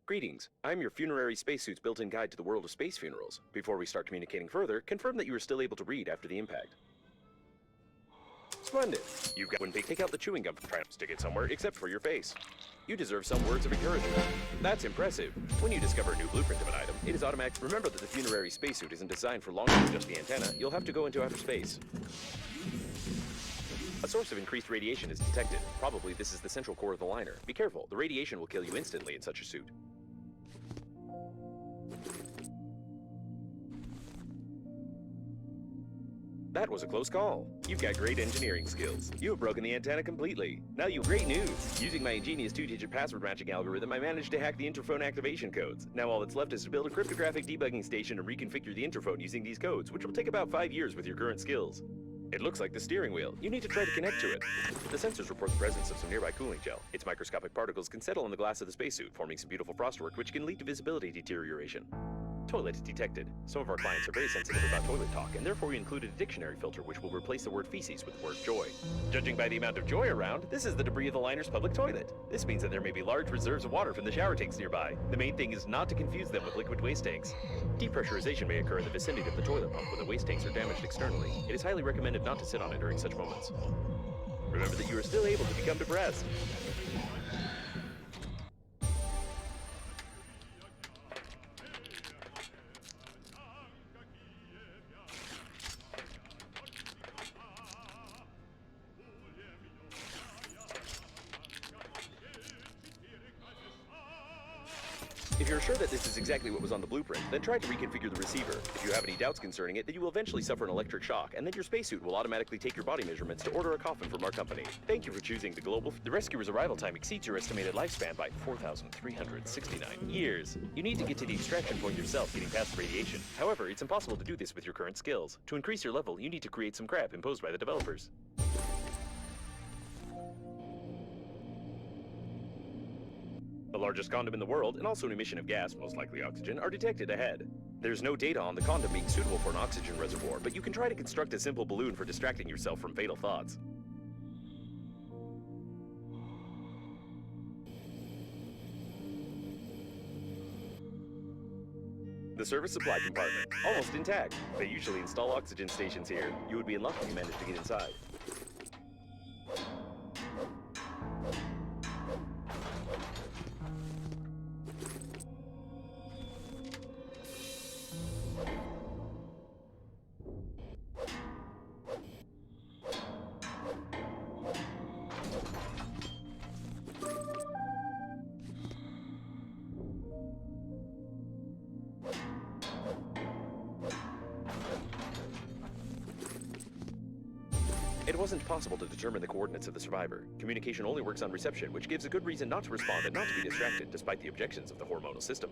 Greetings, I'm your funerary spacesuit's built-in guide to the world of space funerals. Before we start communicating further, confirm that you are still able to read after the impact. Splendid! You've got one big. Take out the chewing gum. Try not to stick it somewhere except for your face. You deserve some words of encouragement. That's impressive. When you discover a new blueprint of an item, it is automatic. Remember that the funerary spacesuit isn't designed for longer than just the antenna. You'll have to go into outer space. A source of increased radiation is detected. Probably this is the central core of the liner. Be careful, the radiation will kill you instantly in such a suit. That was a close call. You've got great engineering skills. You have broken the antenna completely. Now you have great news. Using my ingenious 2-digit password matching algorithm, I managed to hack the interphone activation codes. Now all that's left is to build a cryptographic debugging station and reconfigure the interphone using these codes, which will take about 5 years with your current skills. It looks like the steering wheel. You need to try to connect to it. The sensors report the presence of some nearby cooling gel. Its microscopic particles can settle on the glass of the spacesuit, forming some beautiful frostwork which can lead to visibility deterioration. Toilet detected. Some of our clients are very sensitive about toilet talk, and therefore we included a dictionary filter which will replace the word feces with the word joy. Judging by the amount of joy around, this is the debris of the liner's public toilet. This means that there may be large reserves of water from the shower tanks nearby. The main thing is not to confuse them with liquid waste tanks. Depressurization may occur in the vicinity of the toilet pump when the waste tanks are damaged externally. It is highly recommended not to sit on it during such moments. Remember that you are still able to become depressed. If you're sure that this is exactly what was on the blueprint, then try to reconfigure the receiver. If you have any doubts concerning it, then you will eventually suffer an electric shock, and then your spacesuit will automatically take your body measurements to order a coffin from our company. Thank you for choosing the global. The rescuer's arrival time exceeds your estimated lifespan by 4,369 years. You need to get to the extraction point yourself, getting past the radiation. However, it's impossible to do this with your current skills. To increase your level, you need to create some crap imposed by the developers. The largest condom in the world, and also an emission of gas, most likely oxygen, are detected ahead. There's no data on the condom being suitable for an oxygen reservoir, but you can try to construct a simple balloon for distracting yourself from fatal thoughts. The service supply compartment, almost intact. They usually install oxygen stations here. You would be in luck if you managed to get inside. It wasn't possible to determine the coordinates of the survivor. Communication only works on reception, which gives a good reason not to respond and not to be distracted, despite the objections of the hormonal system.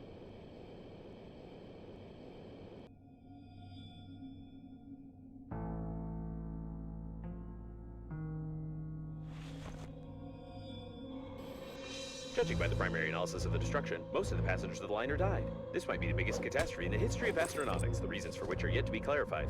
Judging by the primary analysis of the destruction, most of the passengers of the liner died. This might be the biggest catastrophe in the history of astronautics, the reasons for which are yet to be clarified.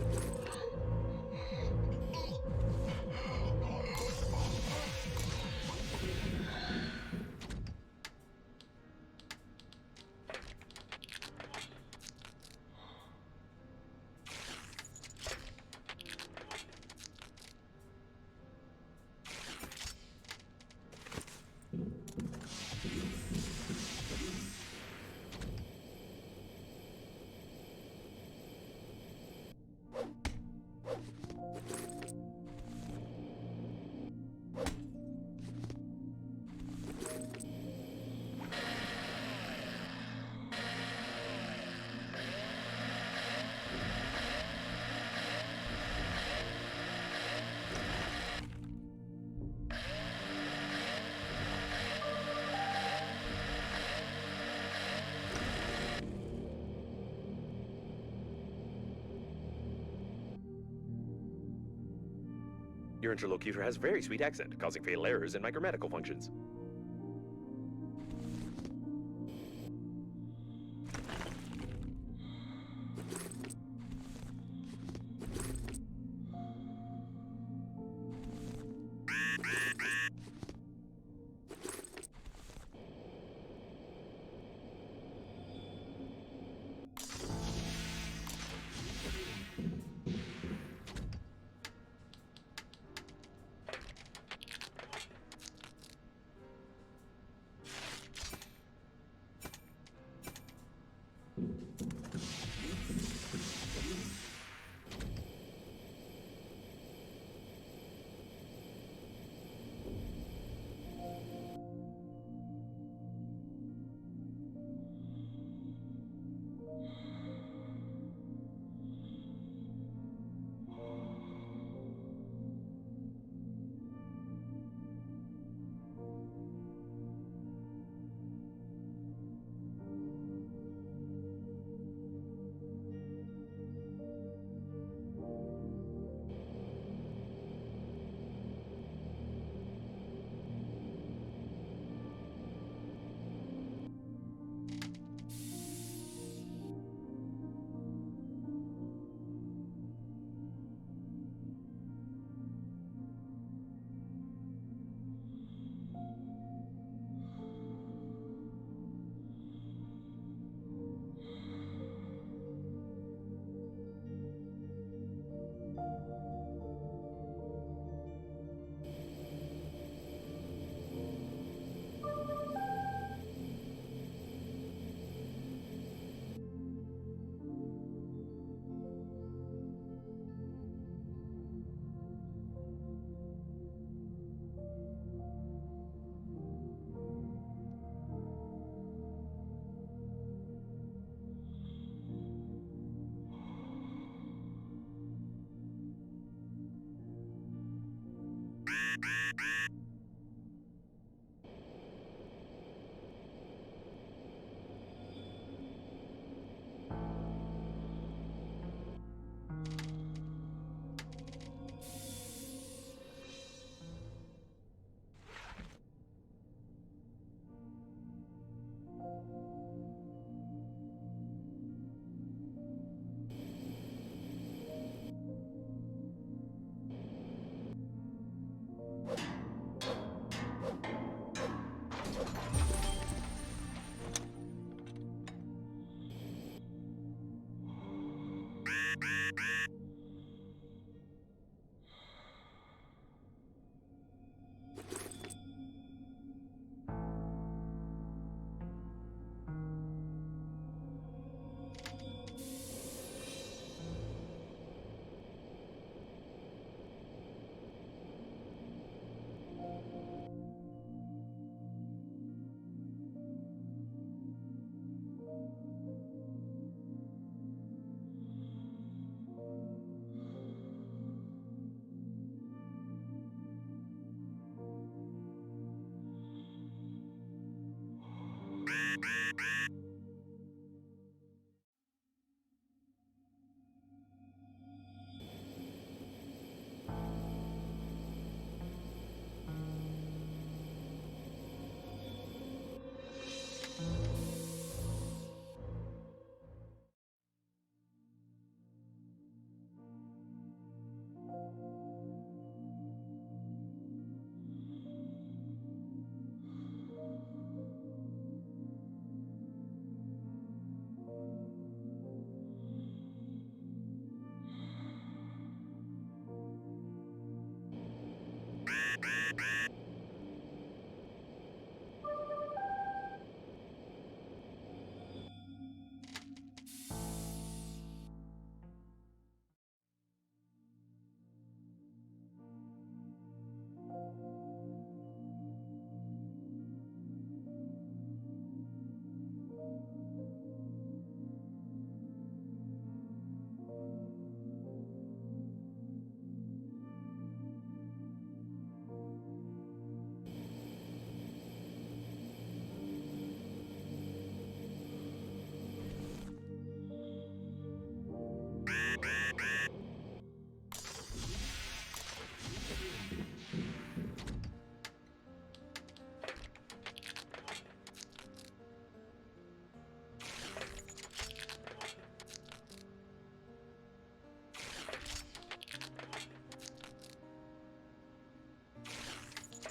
Your interlocutor has a very sweet accent, causing fatal errors in my grammatical functions.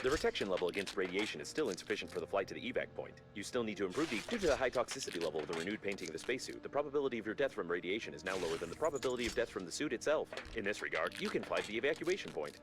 The protection level against radiation is still insufficient for the flight to the evac point. You still need to improve these due to the high toxicity level of the renewed painting of the spacesuit. The probability of your death from radiation is now lower than the probability of death from the suit itself. In this regard, you can fly to the evacuation point.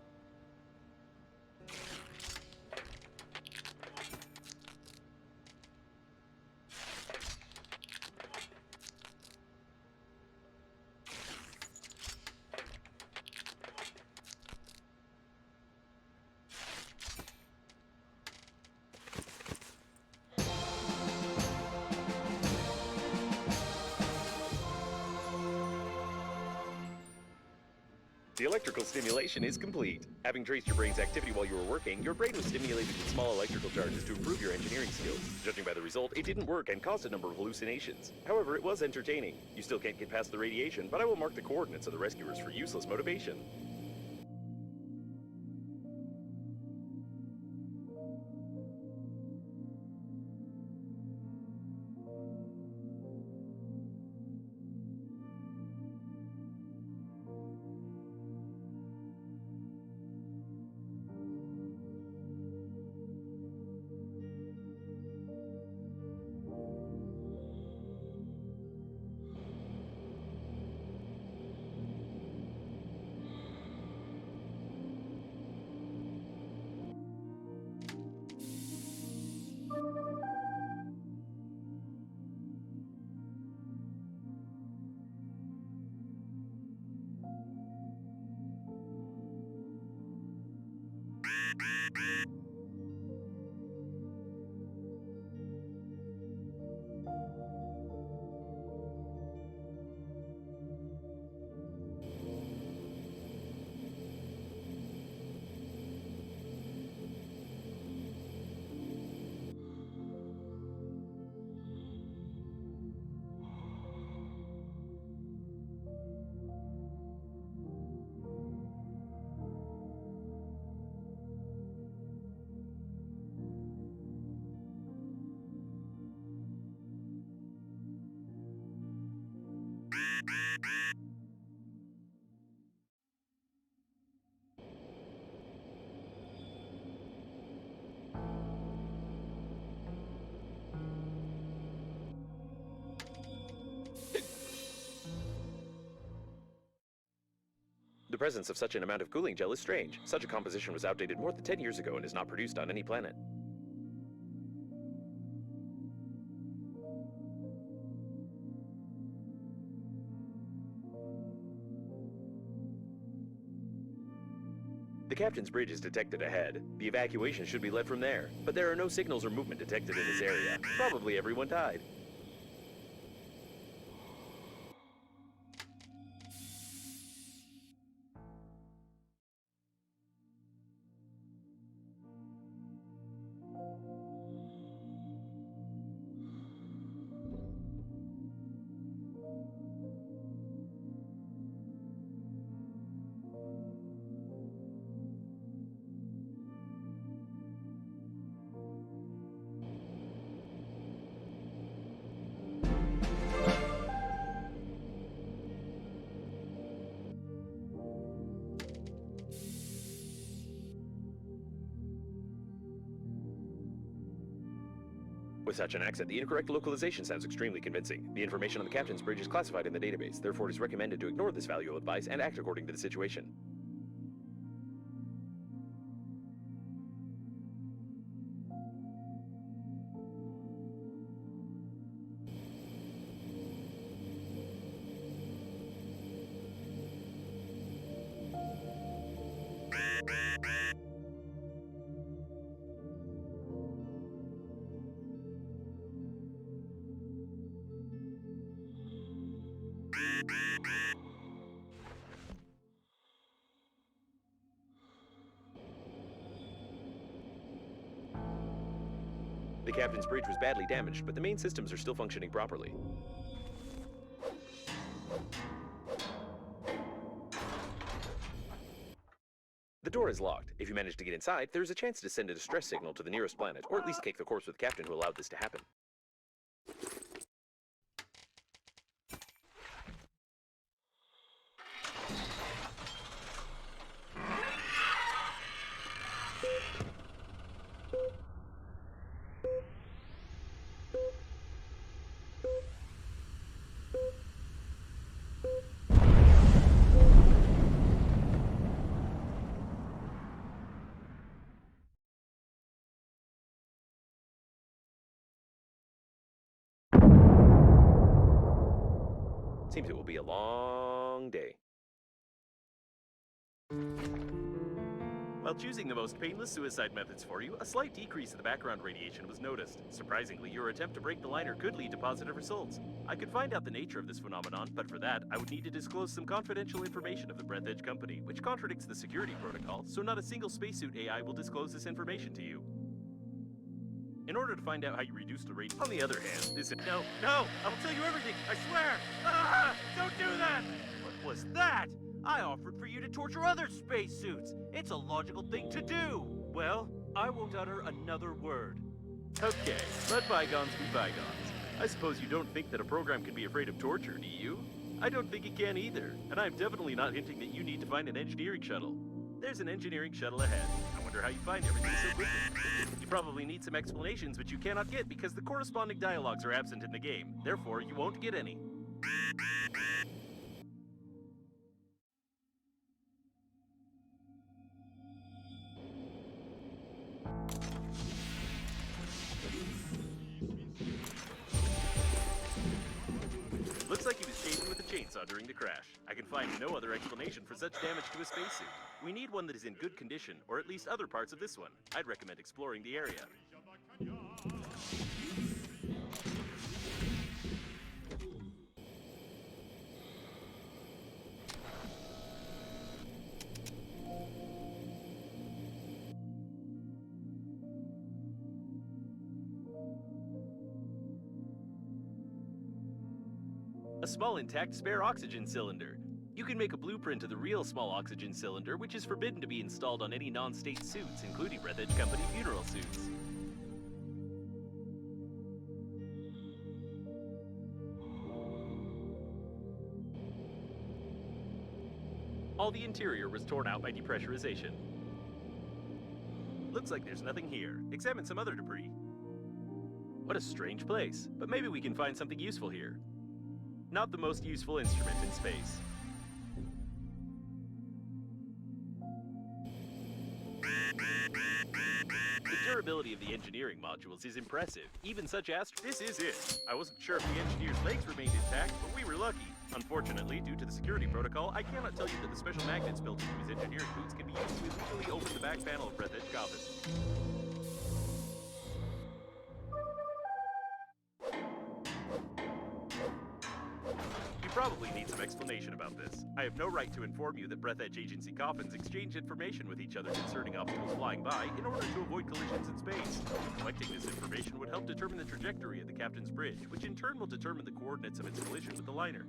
The electrical stimulation is complete. Having traced your brain's activity while you were working, your brain was stimulated with small electrical charges to improve your engineering skills. Judging by the result, it didn't work and caused a number of hallucinations. However, it was entertaining. You still can't get past the radiation, but I will mark the coordinates of the rescuers for useless motivation. The presence of such an amount of cooling gel is strange. Such a composition was outdated more than 10 years ago and is not produced on any planet. The captain's bridge is detected ahead. The evacuation should be led from there, but there are no signals or movement detected in this area. Probably everyone died. With such an accent, the incorrect localization sounds extremely convincing. The information on the captain's bridge is classified in the database, therefore it is recommended to ignore this valuable advice and act according to the situation. The captain's bridge was badly damaged, but the main systems are still functioning properly. The door is locked. If you manage to get inside, there is a chance to send a distress signal to the nearest planet, or at least cake the corpse with the captain who allowed this to happen. Seems it will be a long day. While choosing the most painless suicide methods for you, a slight decrease in the background radiation was noticed. Surprisingly, your attempt to break the liner could lead to positive results. I could find out the nature of this phenomenon, but for that, I would need to disclose some confidential information of the Breathedge company, which contradicts the security protocol, so not a single spacesuit AI will disclose this information to you. In order to find out how you reduce the rate, on the other hand, this— No, I will tell you everything, I swear! Ah, don't do that! What was that? I offered for you to torture other spacesuits. It's a logical thing to do. Well, I won't utter another word. Okay, let bygones be bygones. I suppose you don't think that a program can be afraid of torture, do you? I don't think it can either, and I'm definitely not hinting that you need to find an engineering shuttle. There's an engineering shuttle ahead. I wonder how you find everything so quickly. You probably need some explanations which you cannot get because the corresponding dialogues are absent in the game. Therefore, you won't get any. Looks like he was shaving with a chainsaw during the crash. I can find no other explanation for such damage to a spacesuit. We need one that is in good condition, or at least other parts of this one. I'd recommend exploring the area. A small intact spare oxygen cylinder. You can make a blueprint of the real small oxygen cylinder, which is forbidden to be installed on any non-state suits, including Breathedge Company funeral suits. All the interior was torn out by depressurization. Looks like there's nothing here. Examine some other debris. What a strange place, but maybe we can find something useful here. Not the most useful instrument in space. The durability of the engineering modules is impressive. Even such This is it. I wasn't sure if the engineer's legs remained intact, but we were lucky. Unfortunately, due to the security protocol, I cannot tell you that the special magnets built into his engineering boots can be used to illegally open the back panel of Breathedge coffin. You probably need some explanation about this. I have no right to inform you that Breathedge agency coffins exchange information with each other concerning obstacles flying by in order to avoid collisions in space. Collecting this information would help determine the trajectory of the captain's bridge, which in turn will determine the coordinates of its collision with the liner.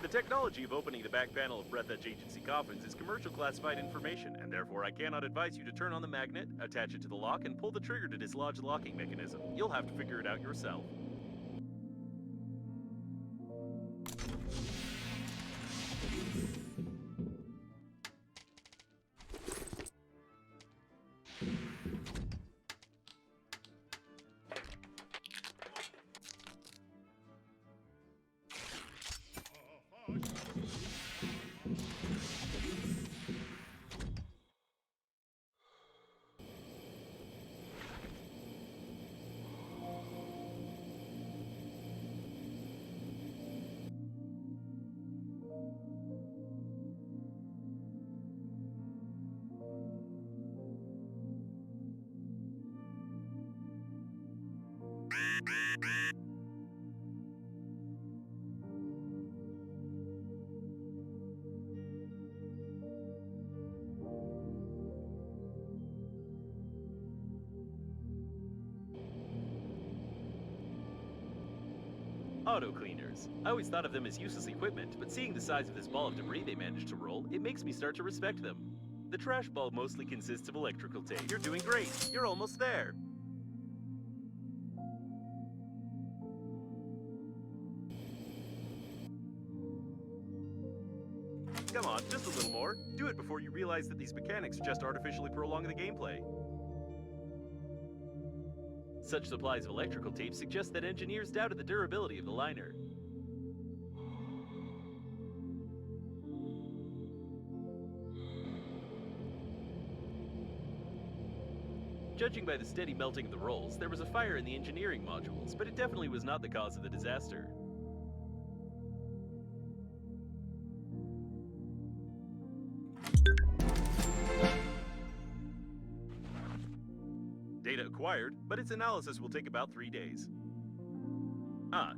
The technology of opening the back panel of Breathedge agency coffins is commercial classified information, and therefore I cannot advise you to turn on the magnet, attach it to the lock, and pull the trigger to dislodge the locking mechanism. You'll have to figure it out yourself. Auto cleaners. I always thought of them as useless equipment, but seeing the size of this ball of debris they managed to roll, it makes me start to respect them. The trash ball mostly consists of electrical tape. You're doing great. You're almost there. Come on, just a little more. Do it before you realize that these mechanics just artificially prolong the gameplay. Such supplies of electrical tape suggest that engineers doubted the durability of the liner. Judging by the steady melting of the rolls, there was a fire in the engineering modules, but it definitely was not the cause of the disaster. Data acquired, but its analysis will take about 3 days.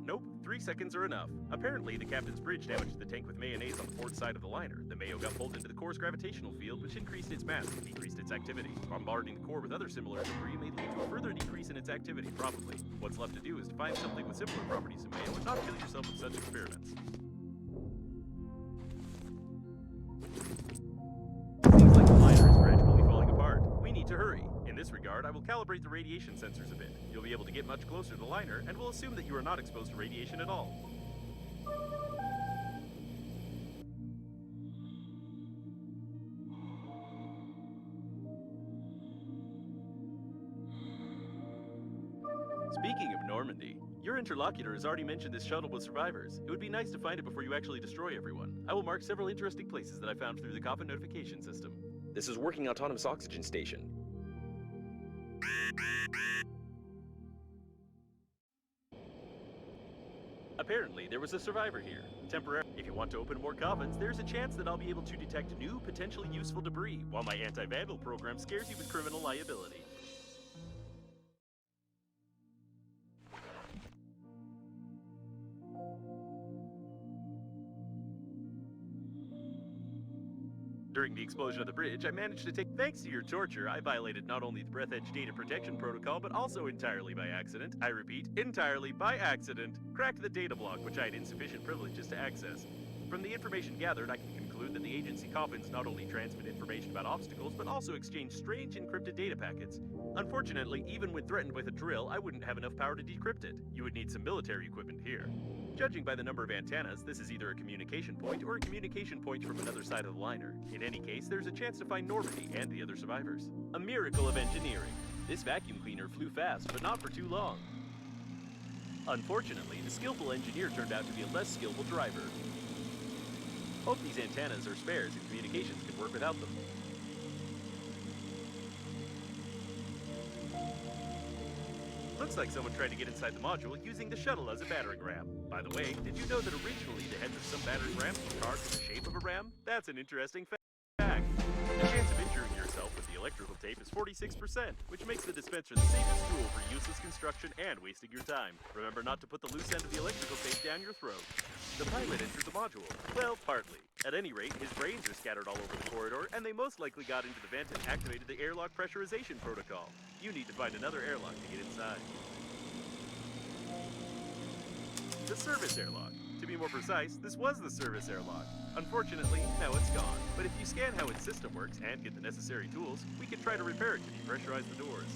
Nope, 3 seconds are enough. Apparently, the captain's bridge damaged the tank with mayonnaise on the port side of the liner. The mayo got pulled into the core's gravitational field, which increased its mass and decreased its activity. Bombarding the core with other similar debris may lead to a further decrease in its activity, probably. What's left to do is to find something with similar properties to mayo and not kill yourself with such experiments. Seems like the liner is gradually falling apart. We need to hurry. In this regard, I will calibrate the radiation sensors a bit. You'll be able to get much closer to the liner, and we'll assume that you are not exposed to radiation at all. Speaking of Normandy, your interlocutor has already mentioned this shuttle with survivors. It would be nice to find it before you actually destroy everyone. I will mark several interesting places that I found through the coffin notification system. This is working autonomous oxygen station. Apparently, there was a survivor here. Temporary. If you want to open more coffins, there's a chance that I'll be able to detect new, potentially useful debris, while my anti-vandal program scares you with criminal liability. During the explosion of the bridge, I managed to take... Thanks to your torture, I violated not only the Breathedge data protection protocol, but also entirely by accident. I repeat, entirely by accident. Cracked the data block, which I had insufficient privileges to access. From the information gathered, I can conclude that the agency coffins not only transmit information about obstacles, but also exchange strange encrypted data packets. Unfortunately, even when threatened with a drill, I wouldn't have enough power to decrypt it. You would need some military equipment here. Judging by the number of antennas, this is either a communication point or a communication point from another side of the liner. In any case, there's a chance to find Normandy and the other survivors. A miracle of engineering. This vacuum cleaner flew fast, but not for too long. Unfortunately, the skillful engineer turned out to be a less skillful driver. Hope these antennas are spares and communications can work without them. Looks like someone tried to get inside the module using the shuttle as a battering ram. By the way, did you know that originally the heads of some battering rams were carved in the shape of a ram? That's an interesting fact. The chance of injuring yourself with the electrical tape is 46%, which makes the dispenser the safest tool for useless construction and wasting your time. Remember not to put the loose end of the electrical tape down your throat. The pilot entered the module. Well, partly. At any rate, his brains are scattered all over the corridor, and they most likely got into the vent and activated the airlock pressurization protocol. You need to find another airlock to get inside. The service airlock. To be more precise, this was the service airlock. Unfortunately, now it's gone. But if you scan how its system works and get the necessary tools, we can try to repair it to depressurize the doors.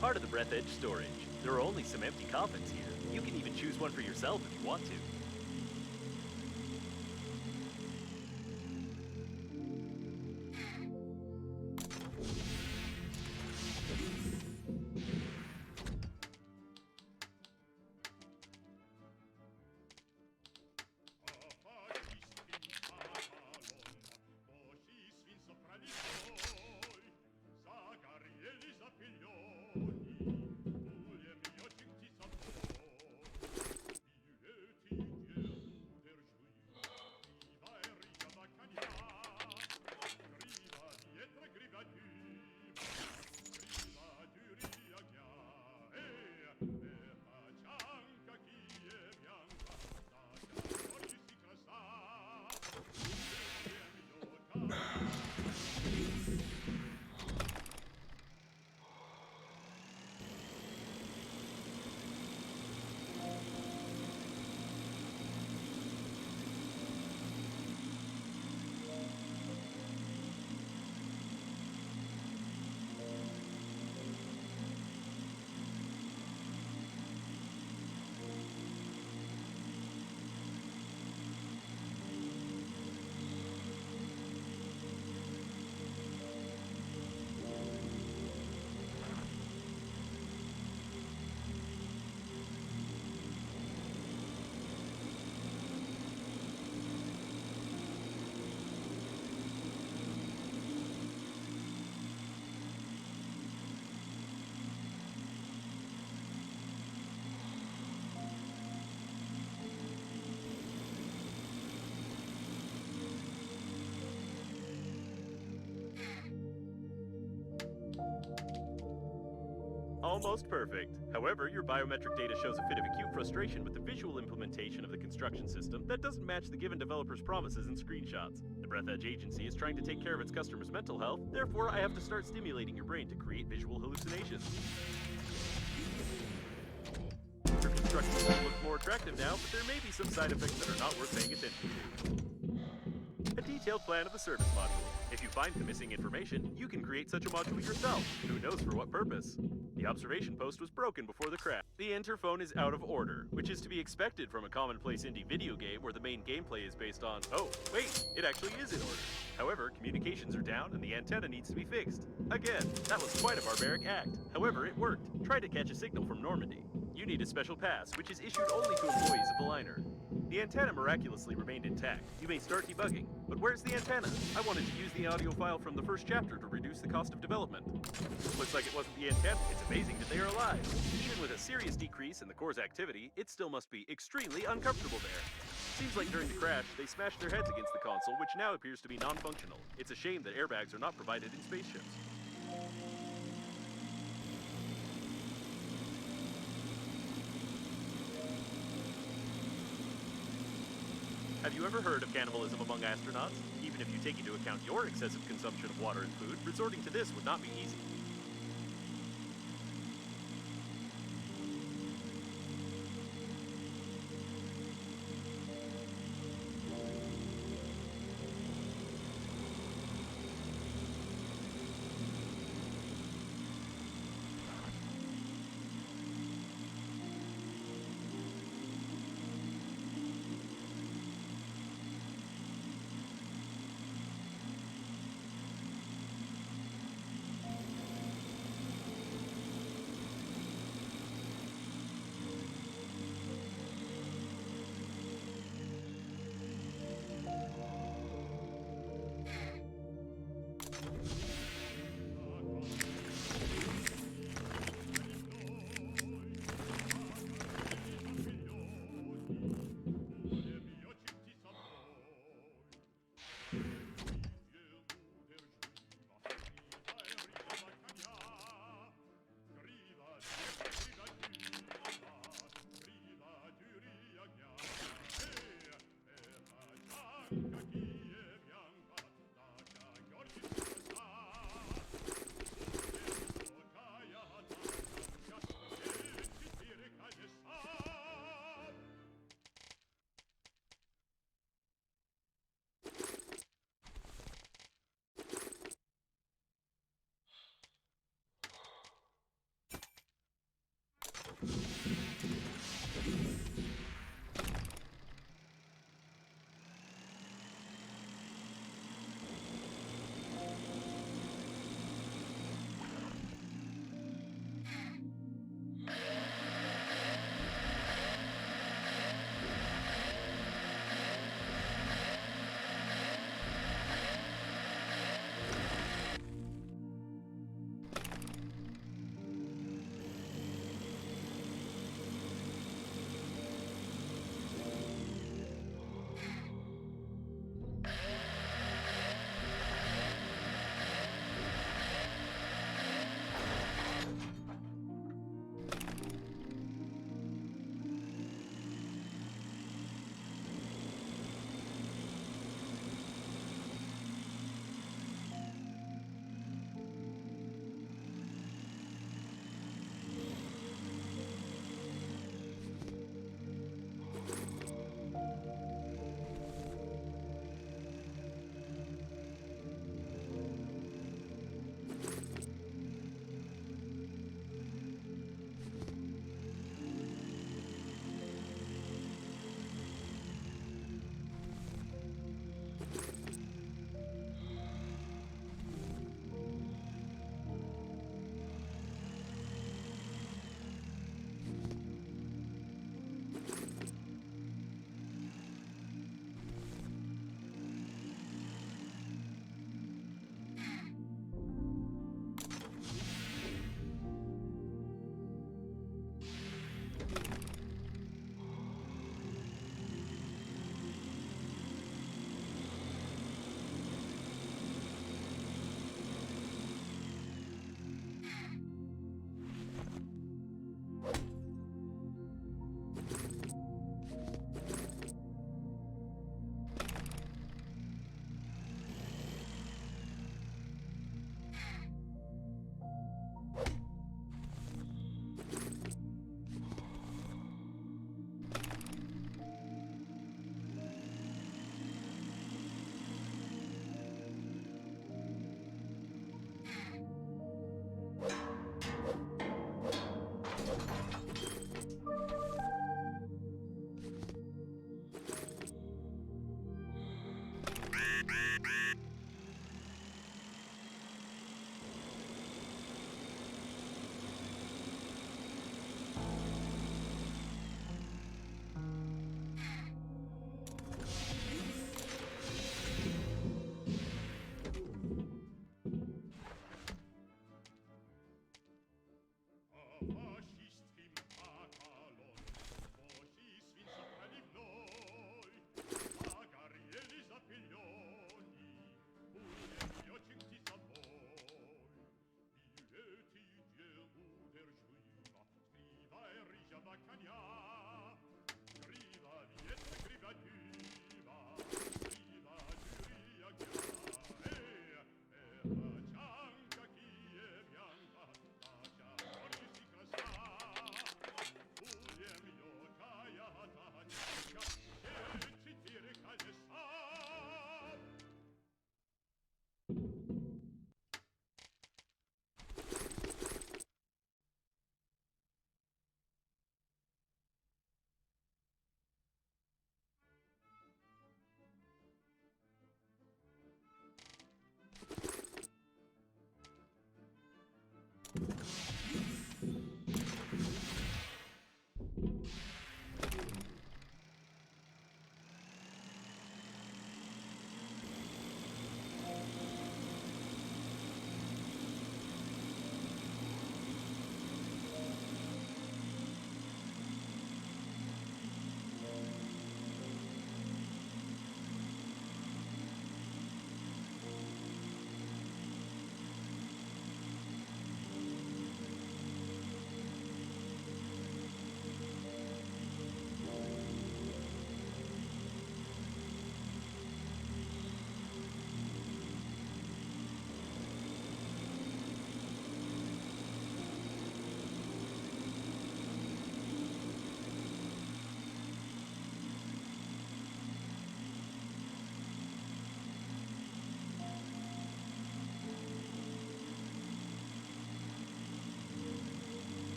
Part of the Breathedge storage. There are only some empty coffins here. You can even choose one for yourself if you want to. Almost perfect. However, your biometric data shows a fit of acute frustration with the visual implementation of the construction system that doesn't match the given developer's promises and screenshots. The Breathedge agency is trying to take care of its customers' mental health, therefore I have to start stimulating your brain to create visual hallucinations. Your construction system looks more attractive now, but there may be some side effects that are not worth paying attention to. A detailed plan of the service module. If you find the missing information, you can create such a module yourself. Who knows for what purpose? The observation post was broken before the crash. The interphone is out of order, which is to be expected from a commonplace indie video game where the main gameplay is based on, oh, wait, it actually is in order. However, communications are down and the antenna needs to be fixed. Again, that was quite a barbaric act. However, it worked. Try to catch a signal from Normandy. You need a special pass, which is issued only to employees of the liner. The antenna miraculously remained intact. You may start debugging. But where's the antenna? I wanted to use the audio file from the first chapter to reduce the cost of development. Looks like it wasn't the antenna. It's amazing that they are alive. Even with a serious decrease in the core's activity, it still must be extremely uncomfortable there. Seems like during the crash, they smashed their heads against the console, which now appears to be non-functional. It's a shame that airbags are not provided in spaceships. Have you ever heard of cannibalism among astronauts? Even if you take into account your excessive consumption of water and food, resorting to this would not be easy.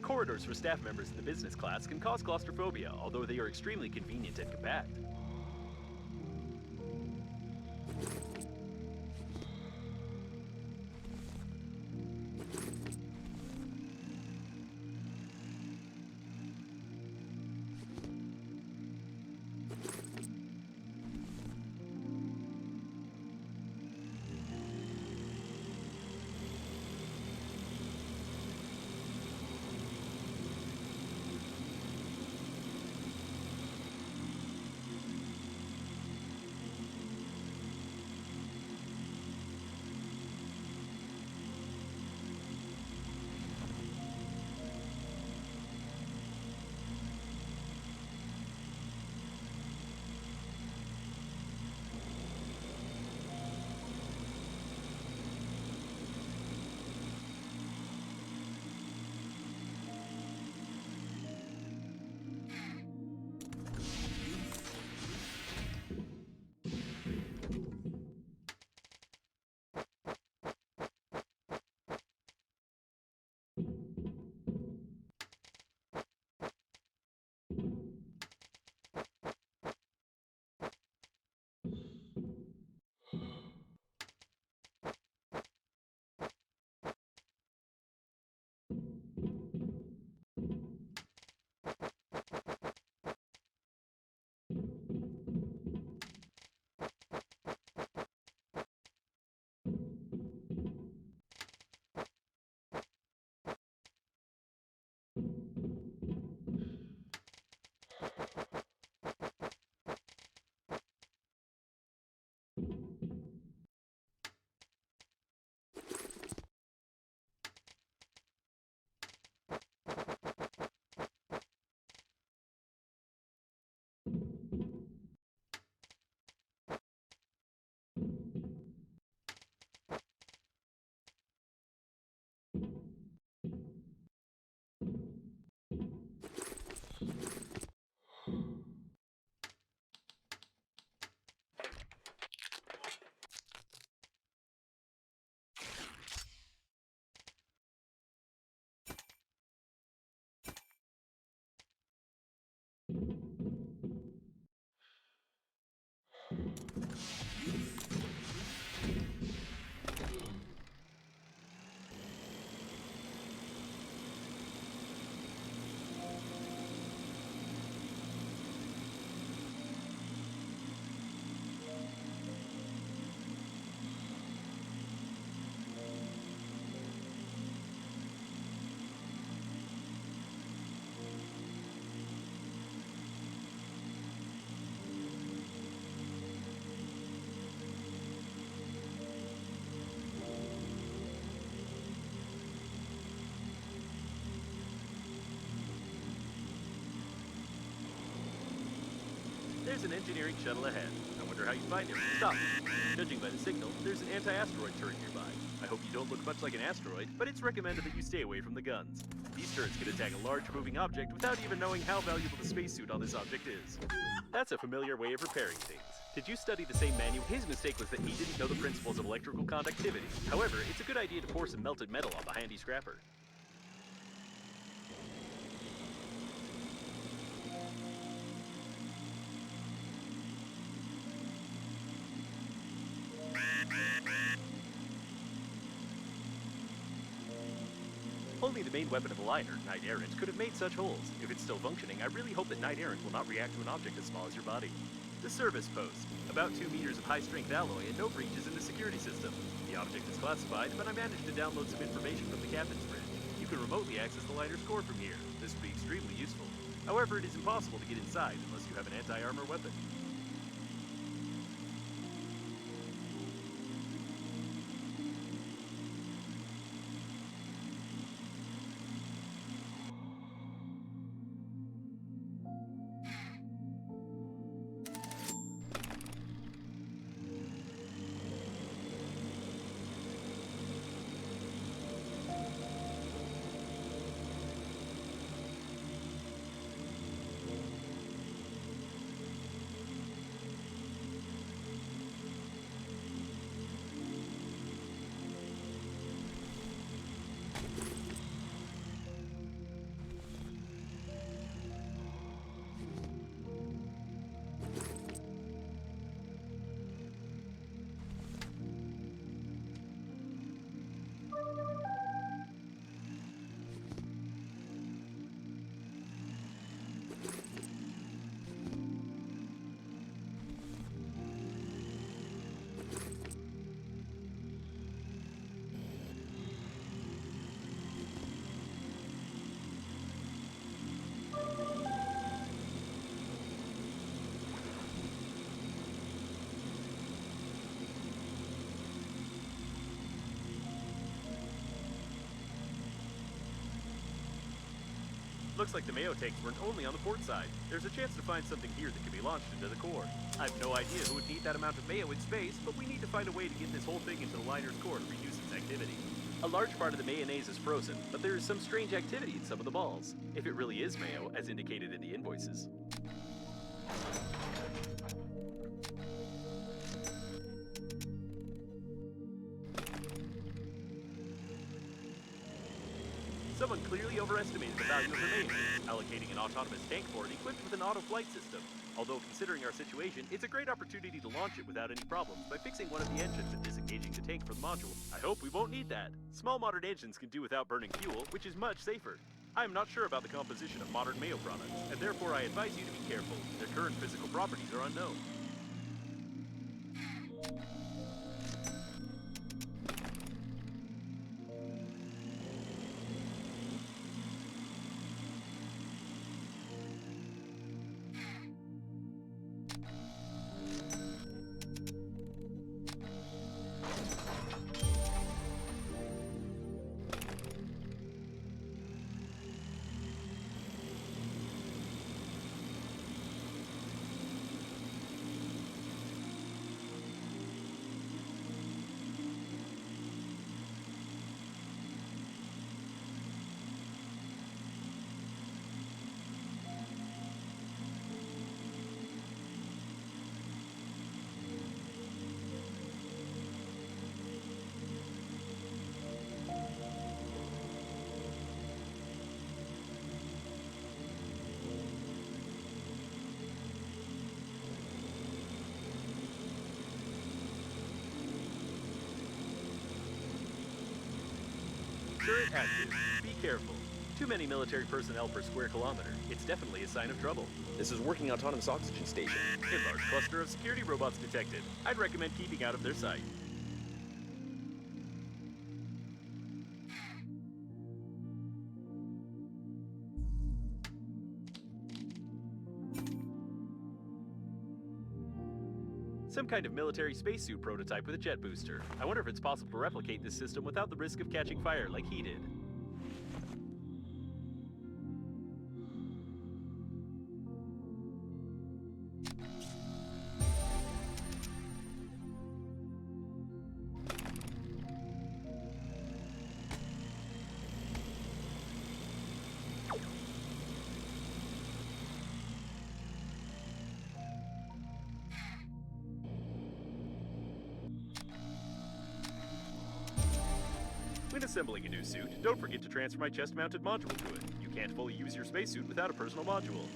Corridors for staff members in the business class can cause claustrophobia, although they are extremely convenient and compact. There's an engineering shuttle ahead. I wonder how you find it. Stop. Judging by the signal, there's an anti-asteroid turret nearby. I hope you don't look much like an asteroid, but it's recommended that you stay away from the guns. These turrets can attack a large moving object without even knowing how valuable the spacesuit on this object is. That's a familiar way of repairing things. Did you study the same manual? His mistake was that he didn't know the principles of electrical conductivity. However, it's a good idea to pour some melted metal on the handy scrapper. Only the main weapon of the liner, Knight Errant, could have made such holes. If it's still functioning, I really hope that Knight Errant will not react to an object as small as your body. The service post. About 2 meters of high-strength alloy and no breaches in the security system. The object is classified, but I managed to download some information from the captain's bridge. You can remotely access the liner's core from here. This would be extremely useful. However, it is impossible to get inside unless you have an anti-armor weapon. Looks like the mayo tanks weren't only on the port side. There's a chance to find something here that can be launched into the core. I have no idea who would need that amount of mayo in space, but we need to find a way to get this whole thing into the liner's core to reduce its activity. A large part of the mayonnaise is frozen, but there is some strange activity in some of the balls. If it really is mayo, as indicated in the invoices. Someone clearly overestimated the value of the mayonnaise, allocating an autonomous tank for it equipped with an auto-flight system. Although considering our situation, it's a great opportunity to launch it without any problems by fixing one of the engines and disengaging the tank from the module. I hope we won't need that. Small modern engines can do without burning fuel, which is much safer. I am not sure about the composition of modern mayo products, and therefore I advise you to be careful. Their current physical properties are unknown. Turret active. Be careful. Too many military personnel per square kilometer. It's definitely a sign of trouble. This is working autonomous oxygen station. A large cluster of security robots detected. I'd recommend keeping out of their sight. Some kind of military spacesuit prototype with a jet booster. I wonder if it's possible to replicate this system without the risk of catching fire like he did. When assembling a new suit, don't forget to transfer my chest-mounted module to it. You can't fully use your spacesuit without a personal module.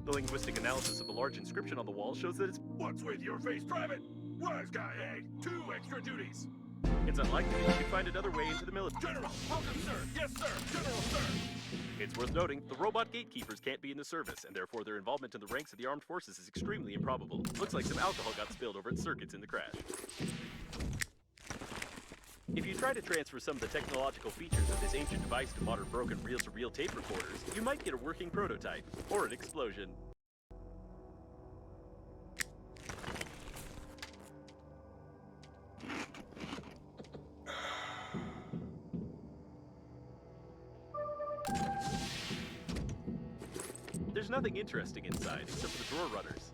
The linguistic analysis of a large inscription on the wall shows that it's What's with your face, Private? Wise guy, eh? 2 extra duties. It's unlikely that you can find another way into the military. General, welcome, sir. Yes, sir. General, sir. It's worth noting, the robot gatekeepers can't be in the service, and therefore their involvement in the ranks of the armed forces is extremely improbable. Looks like some alcohol got spilled over its circuits in the crash. If you try to transfer some of the technological features of this ancient device to modern broken reel-to-reel tape recorders, you might get a working prototype, or an explosion. There's nothing interesting inside, except for the drawer runners.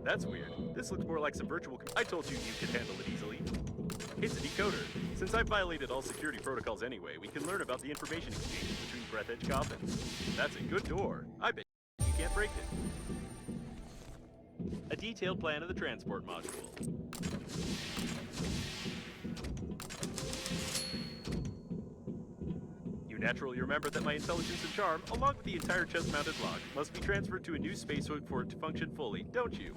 That's weird. This looks more like some virtual I told you could handle it easily. It's a decoder. Since I've violated all security protocols anyway, we can learn about the information exchange between Breathedge coffins. That's a good door. I bet you can't break it. A detailed plan of the transport module. You naturally remember that my intelligence and charm, along with the entire chest-mounted lock, must be transferred to a new spacesuit for it to function fully, don't you?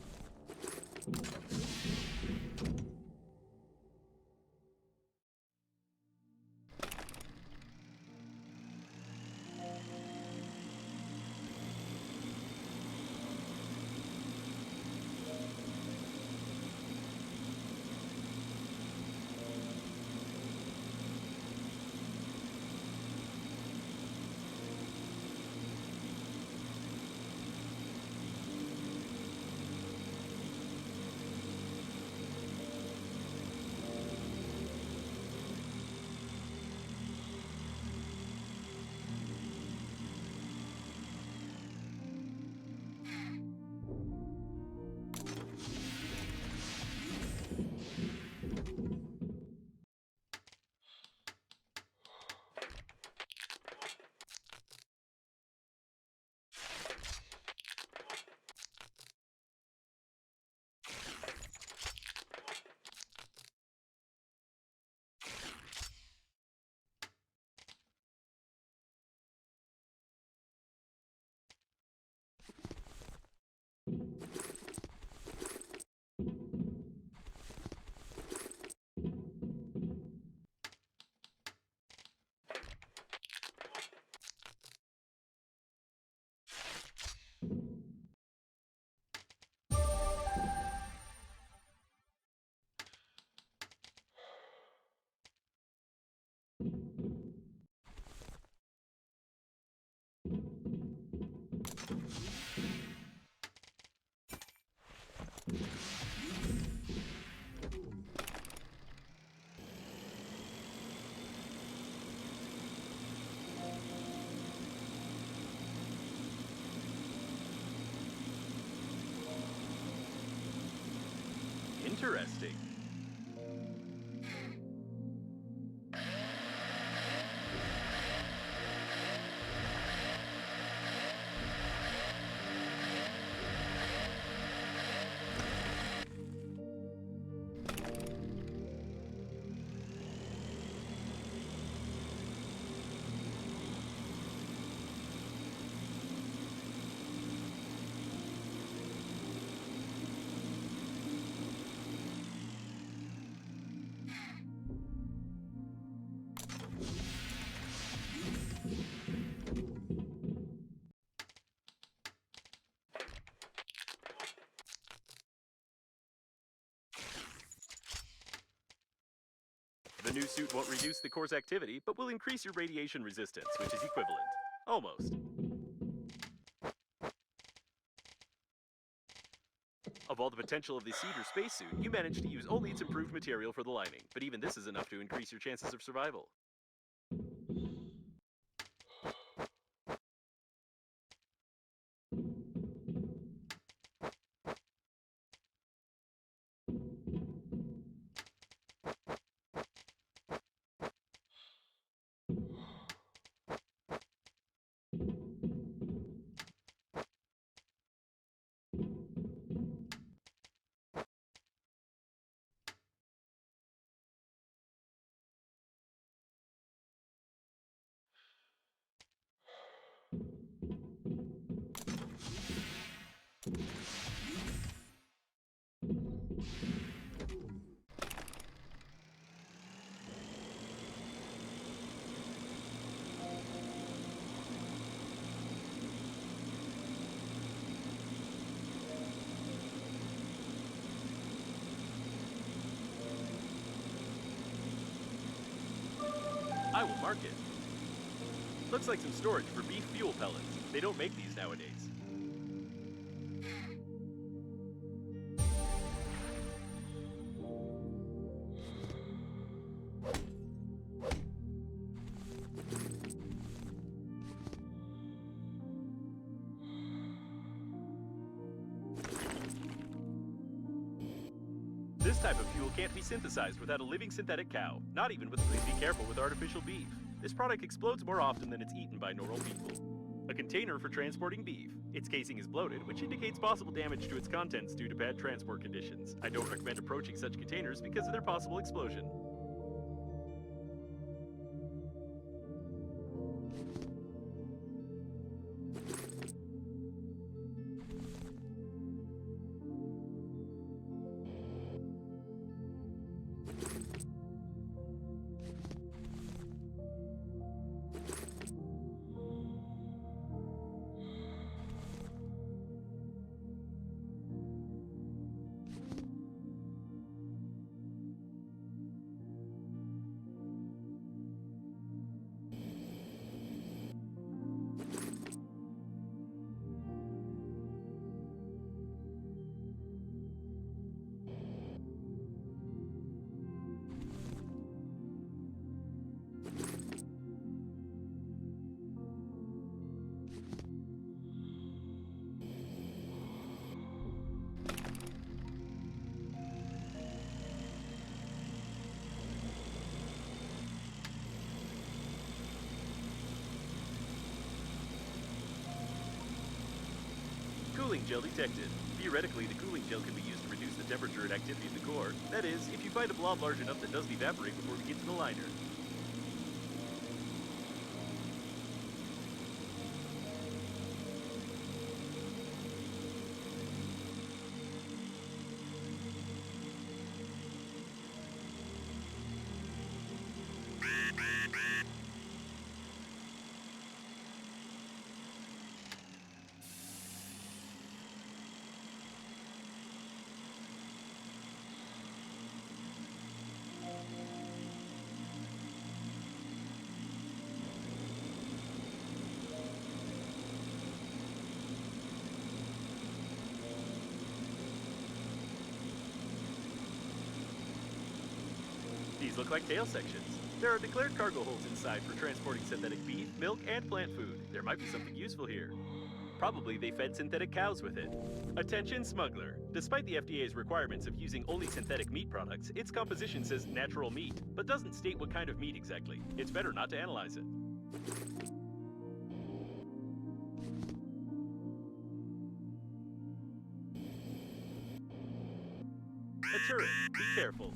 Interesting. new suit won't reduce the core's activity, but will increase your radiation resistance, which is equivalent. Almost. Of all the potential of the Cedar spacesuit, you managed to use only its improved material for the lining, but even this is enough to increase your chances of survival. I will mark it. Looks like some storage for beef fuel pellets. They don't make these nowadays. This type of fuel can't be synthesized without a living synthetic cow, not even with Please Be Careful with artificial beef. This product explodes more often than it's eaten by normal people. A container for transporting beef. Its casing is bloated, which indicates possible damage to its contents due to bad transport conditions. I don't recommend approaching such containers because of their possible explosion. Cooling gel detected. Theoretically, the cooling gel can be used to reduce the temperature and activity of the core. That is, if you find a blob large enough that doesn't evaporate before we get to the liner. These look like tail sections. There are declared cargo holds inside for transporting synthetic beef, milk, and plant food. There might be something useful here. Probably they fed synthetic cows with it. Attention smuggler. Despite the FDA's requirements of using only synthetic meat products, its composition says natural meat, but doesn't state what kind of meat exactly. It's better not to analyze it. A turret. Be careful.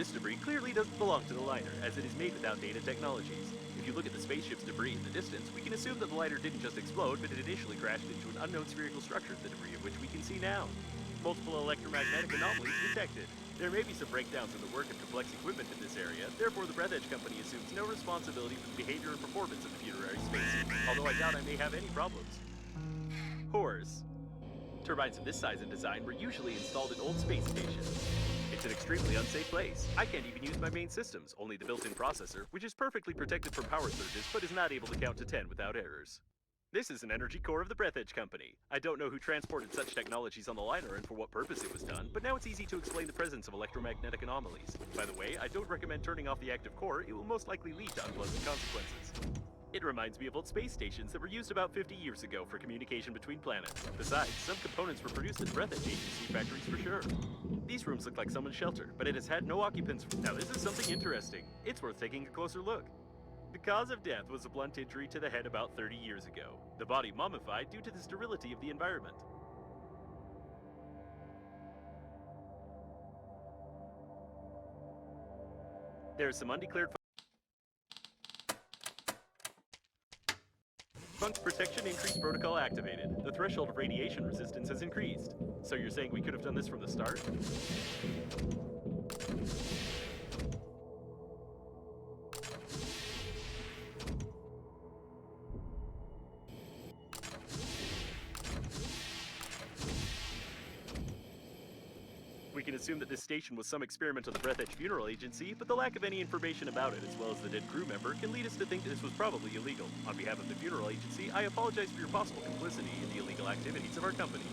This debris clearly doesn't belong to the liner, as it is made with outdated technologies. If you look at the spaceship's debris in the distance, we can assume that the liner didn't just explode, but it initially crashed into an unknown spherical structure, the debris of which we can see now. Multiple electromagnetic anomalies detected. There may be some breakdowns in the work of complex equipment in this area, therefore the Breathedge company assumes no responsibility for the behavior and performance of the funerary spacesuit, although I doubt I may have any problems. Horrors. Turbines of this size and design were usually installed in old space stations. It's an extremely unsafe place. I can't even use my main systems, only the built-in processor, which is perfectly protected from power surges, but is not able to count to 10 without errors. This is an energy core of the Breathedge company. I don't know who transported such technologies on the liner and for what purpose it was done, but now it's easy to explain the presence of electromagnetic anomalies. By the way, I don't recommend turning off the active core. It will most likely lead to unpleasant consequences. It reminds me of old space stations that were used about 50 years ago for communication between planets. Besides, some components were produced at Breathedge agency factories for sure. These rooms look like someone's shelter, but it has had no occupants. Now this is something interesting. It's worth taking a closer look. The cause of death was a blunt injury to the head about 30 years ago. The body mummified due to the sterility of the environment. There is some undeclared Funk protection increase protocol activated. The threshold of radiation resistance has increased. So you're saying we could have done this from the start? We can assume that this station was some experiment of the Breathedge Funeral Agency, but the lack of any information about it, as well as the dead crew member, can lead us to think that this was probably illegal. On behalf of the funeral agency, I apologize for your possible complicity in the illegal activities of our company.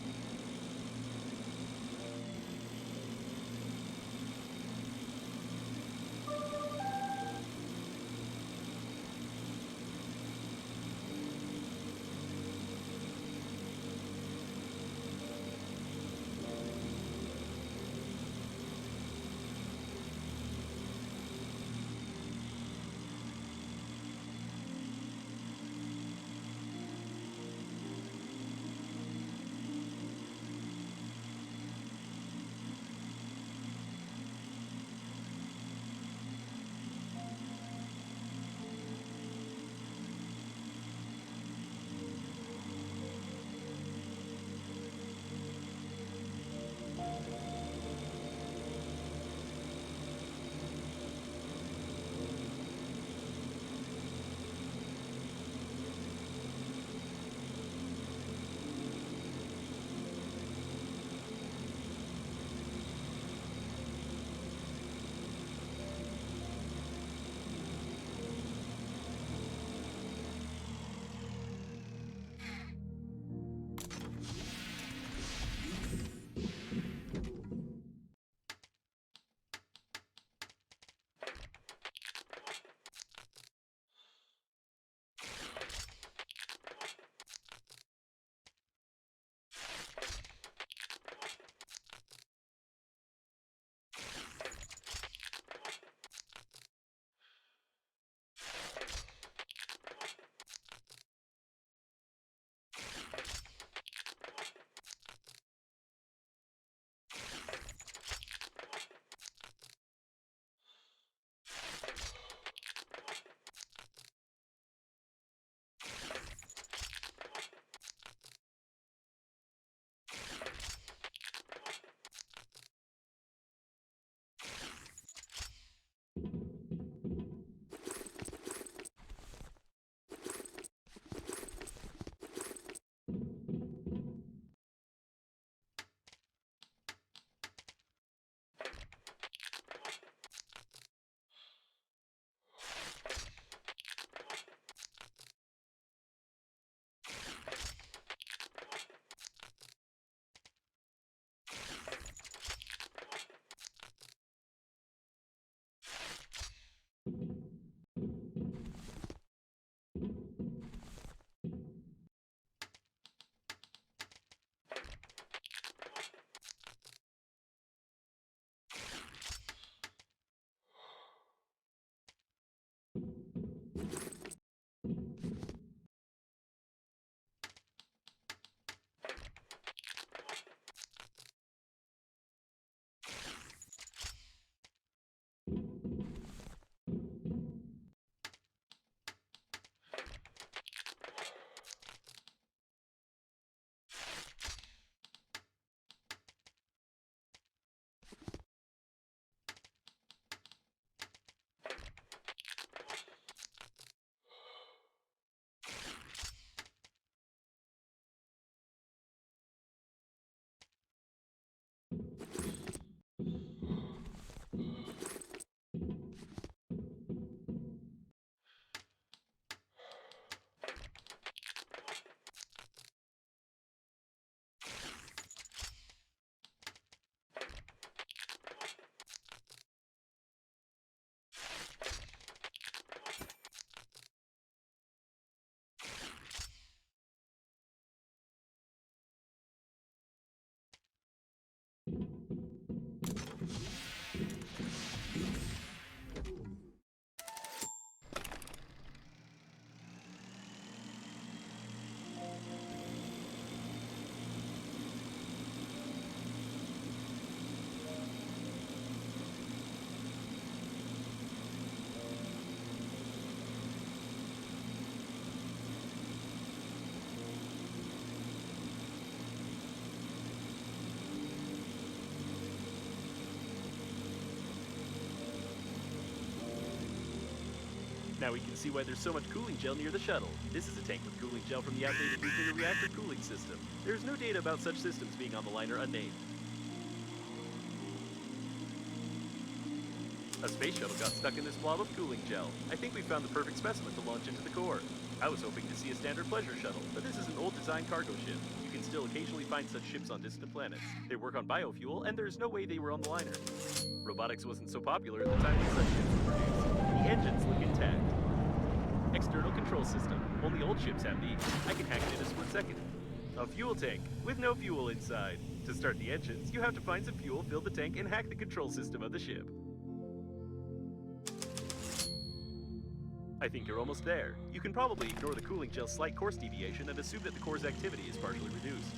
Now we can see why there's so much cooling gel near the shuttle. This is a tank with cooling gel from the outdated nuclear reactor cooling system. There's no data about such systems being on the liner unnamed. A space shuttle got stuck in this blob of cooling gel. I think we found the perfect specimen to launch into the core. I was hoping to see a standard pleasure shuttle, but this is an old design cargo ship. You can still occasionally find such ships on distant planets. They work on biofuel, and there's no way they were on the liner. Robotics wasn't so popular at the time these such ships were produced. The engines look intact. External control system. Only old ships have these. I can hack it in a split second. A fuel tank, with no fuel inside. To start the engines, you have to find some fuel, fill the tank, and hack the control system of the ship. I think you're almost there. You can probably ignore the cooling gel's slight course deviation and assume that the core's activity is partially reduced.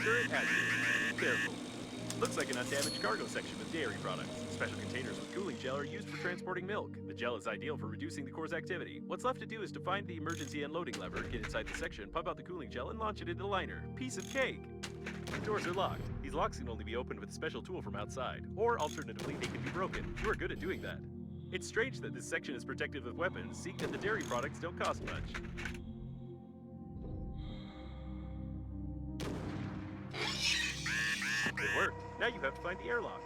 Turret hazardous. Careful. Looks like an undamaged cargo section with dairy products. Special containers with cooling gel are used for transporting milk. The gel is ideal for reducing the core's activity. What's left to do is to find the emergency unloading lever, get inside the section, pump out the cooling gel, and launch it into the liner. Piece of cake! The doors are locked. These locks can only be opened with a special tool from outside. Or, alternatively, they can be broken. You are good at doing that. It's strange that this section is protected with weapons, seeing that the dairy products don't cost much. It worked. Now you have to find the airlock.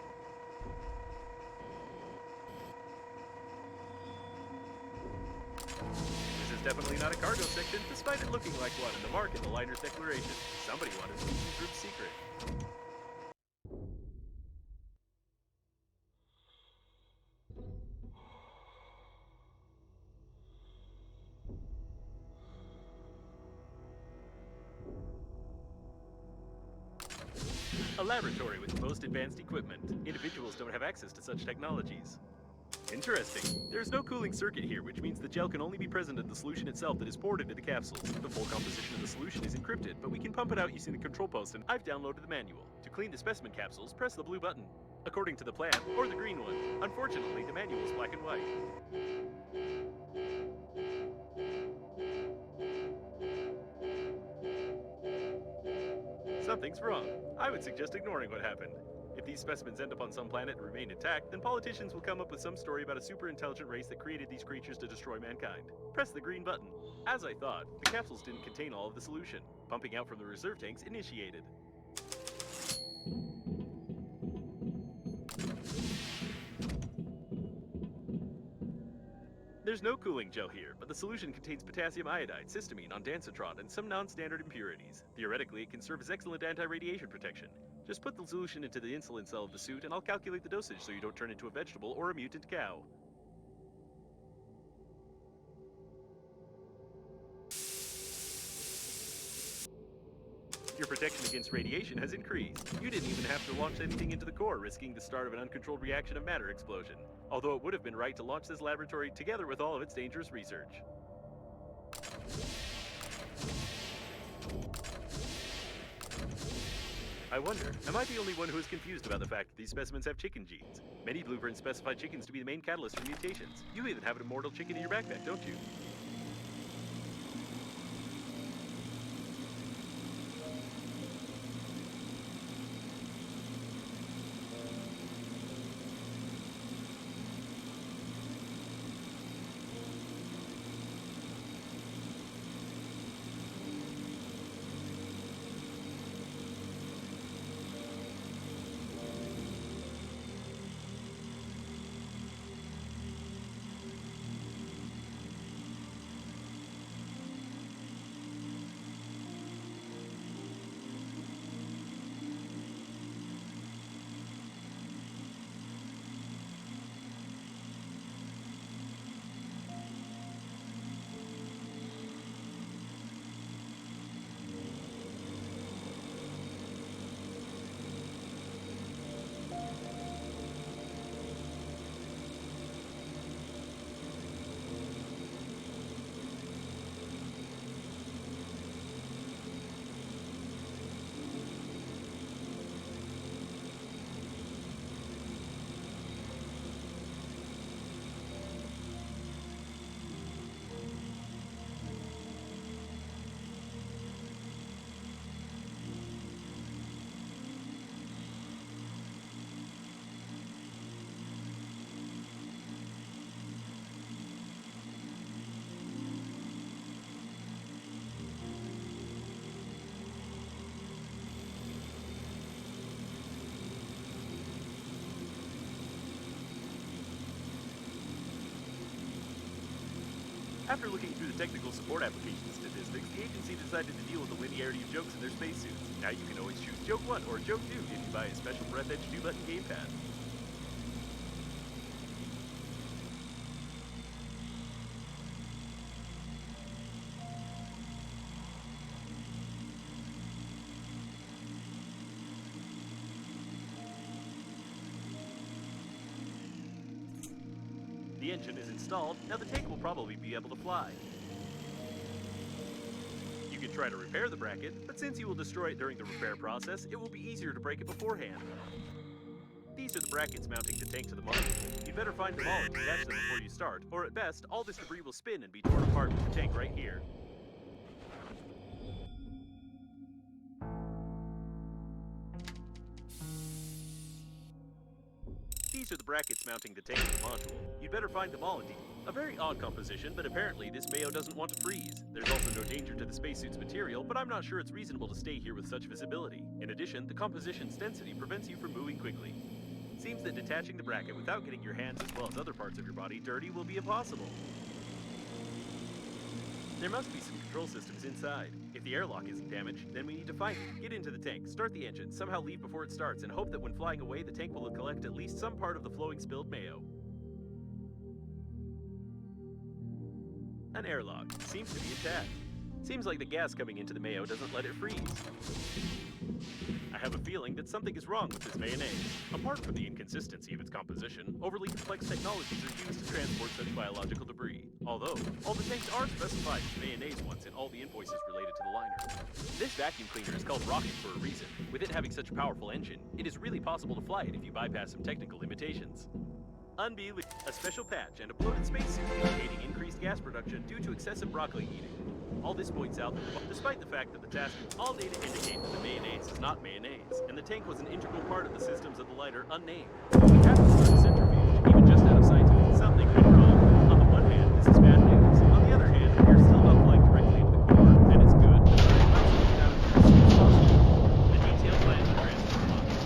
This is definitely not a cargo section, despite it looking like one and the mark in the liner's declaration. Somebody wanted to keep this room secret. A laboratory with the most advanced equipment. Individuals don't have access to such technologies. Interesting. There's no cooling circuit here, which means the gel can only be present in the solution itself that is poured into the capsules. The full composition of the solution is encrypted, but we can pump it out using the control post, and I've downloaded the manual. To clean the specimen capsules, press the blue button. According to the plan, or the green one. Unfortunately, the manual is black and white. Something's wrong. I would suggest ignoring what happened. If these specimens end up on some planet and remain intact, then politicians will come up with some story about a super intelligent race that created these creatures to destroy mankind. Press the green button. As I thought, the capsules didn't contain all of the solution. Pumping out from the reserve tanks initiated. There's no cooling gel here, but the solution contains potassium iodide, cysteamine, ondansetron, and some non-standard impurities. Theoretically, it can serve as excellent anti-radiation protection. Just put the solution into the insulin cell of the suit, and I'll calculate the dosage so you don't turn into a vegetable or a mutant cow. Your protection against radiation has increased. You didn't even have to launch anything into the core, risking the start of an uncontrolled reaction of matter explosion. Although it would have been right to launch this laboratory together with all of its dangerous research. I wonder, am I the only one who is confused about the fact that these specimens have chicken genes? Many blueprints specify chickens to be the main catalyst for mutations. You even have an immortal chicken in your backpack, don't you? After looking through the technical support application statistics, the agency decided to deal with the linearity of jokes in their spacesuits. Now you can always choose Joke 1 or Joke 2 if you buy a special Breathedge 2-button gamepad. The engine is installed, now the tank will probably be able to fly. You can try to repair the bracket, but since you will destroy it during the repair process, it will be easier to break it beforehand. These are the brackets mounting the tank to the module. You'd better find them all and detach them before you start, or at best, all this debris will spin and be torn apart with the tank right here. These are the brackets mounting the tank to the module. You'd better find them all indeed. A very odd composition, but apparently this Mayo doesn't want to freeze. There's also no danger to the spacesuit's material, but I'm not sure it's reasonable to stay here with such visibility. In addition, the composition's density prevents you from moving quickly. Seems that detaching the bracket without getting your hands as well as other parts of your body dirty will be impossible. There must be some control systems inside. If the airlock isn't damaged, then we need to find it. Get into the tank, start the engine, somehow leave before it starts, and hope that when flying away, the tank will collect at least some part of the flowing spilled Mayo. An airlock. Seems to be intact. Seems like the gas coming into the Mayo doesn't let it freeze. I have a feeling that something is wrong with this mayonnaise. Apart from the inconsistency of its composition, overly complex technologies are used to transport such biological debris. Although, all the tanks are specified as mayonnaise ones in all the invoices related to the liner. This vacuum cleaner is called Rocket for a reason. With it having such a powerful engine, it is really possible to fly it if you bypass some technical limitations. Unbelievable. A special patch and a bloated spacesuit indicating increased gas production due to excessive broccoli eating. All this points out that despite the fact that the task, all data indicate that the mayonnaise is not mayonnaise, and the tank was an integral part of the systems of the liner unnamed. We have to start a centrifuge, even just out of scientific. Something went wrong. On the one hand, this is bad news. On the other hand, you're still not flying directly into the core, and it's good. But it might get out of here as soon as possible. The detailed plan for transport module.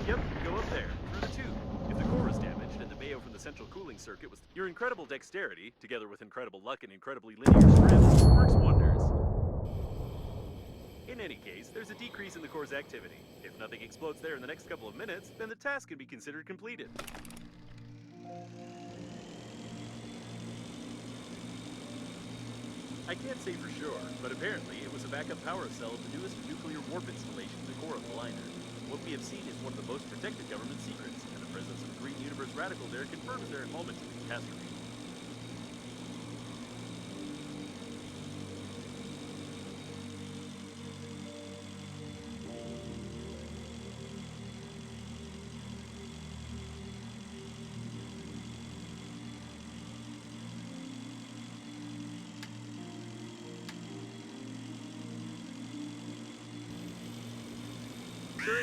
Yep, go up there, through the tube. If the core is damaged and the Mayo from the central cooling circuit was... Your incredible dexterity, together with incredible luck and incredibly linear scripts, works wonders. In any case, there's a decrease in the core's activity. If nothing explodes there in the next couple of minutes, then the task can be considered completed. I can't say for sure, but apparently it was a backup power cell of the newest nuclear warp installation in the core of the liner. What we have seen is one of the most protected government secrets, and the presence of a Green Universe radical there confirms their involvement in the catastrophe.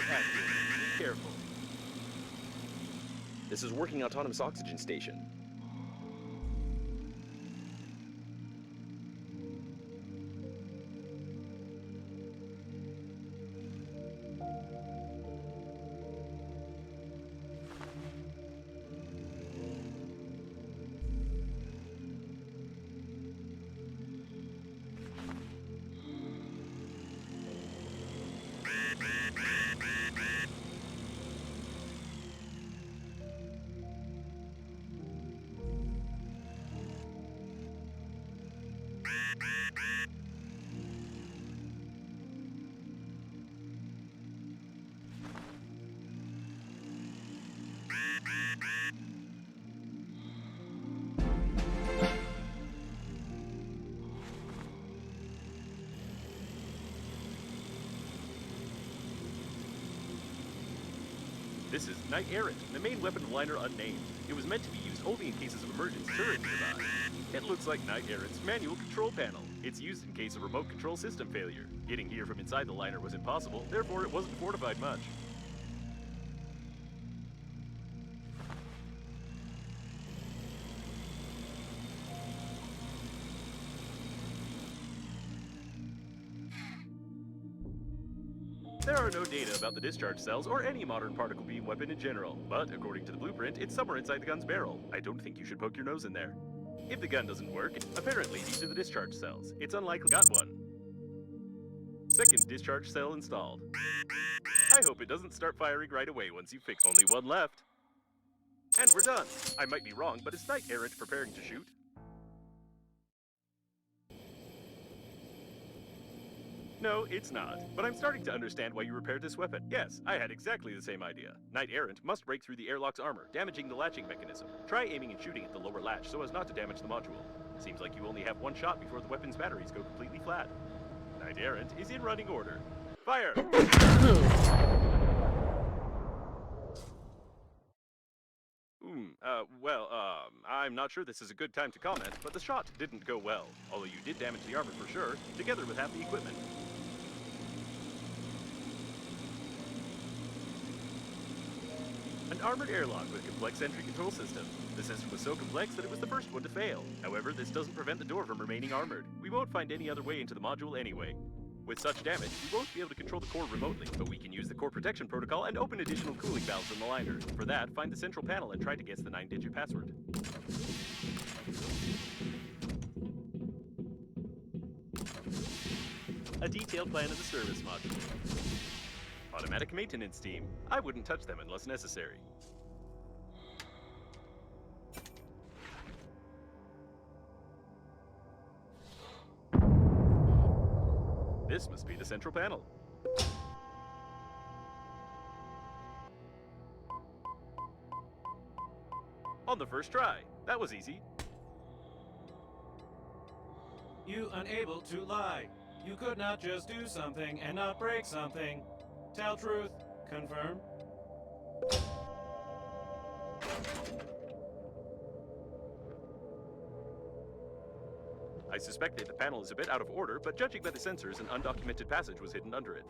Active. Be careful. This is working autonomous oxygen station. This is Knight Errant, the main weapon of liner unnamed. It was meant to be used only in cases of emergence during nearby. It looks like Knight Errant's manual control panel. It's used in case of remote control system failure. Getting here from inside the liner was impossible, therefore it wasn't fortified much. There are no data about the discharge cells or any modern particle beam weapon in general, but according to the blueprint, it's somewhere inside the gun's barrel. I don't think you should poke your nose in there. If the gun doesn't work, apparently these are the discharge cells. It's unlikely got one. Second discharge cell installed. I hope it doesn't start firing right away once you fix only one left. And we're done. I might be wrong, but is Knight Errant preparing to shoot? No, it's not. But I'm starting to understand why you repaired this weapon. Yes, I had exactly the same idea. Knight Errant must break through the airlock's armor, damaging the latching mechanism. Try aiming and shooting at the lower latch so as not to damage the module. Seems like you only have one shot before the weapon's batteries go completely flat. Knight Errant is in running order. Fire! I'm not sure this is a good time to comment, but the shot didn't go well. Although you did damage the armor for sure, together with half the equipment. An armored airlock with complex entry control system. The system was so complex that it was the first one to fail. However, this doesn't prevent the door from remaining armored. We won't find any other way into the module anyway. With such damage, we won't be able to control the core remotely, but we can use the core protection protocol and open additional cooling valves in the liner. For that, find the central panel and try to guess the 9-digit password. A detailed plan of the service module. Automatic maintenance team. I wouldn't touch them unless necessary. This must be the central panel. On the first try. That was easy. You unable to lie. You could not just do something and not break something. Tell truth. Confirm. I suspect the panel is a bit out of order, but judging by the sensors, an undocumented passage was hidden under it.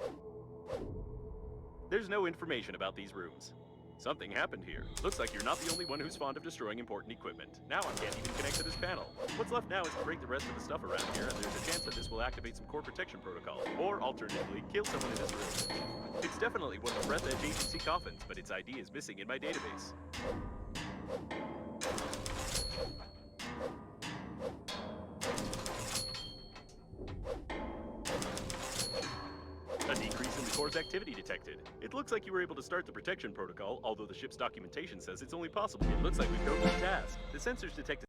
There's no information about these rooms. Something happened here. Looks like you're not the only one who's fond of destroying important equipment. Now I can't even connect to this panel. What's left now is to break the rest of the stuff around here, and there's a chance that this will activate some core protection protocols, or alternatively, kill someone in this room. It's definitely one of the Breathedge agency coffins, but its ID is missing in my database. A decrease in the core's activity detected. It looks like you were able to start the protection protocol, although the ship's documentation says it's only possible. It looks like we've broken the task. The sensors detected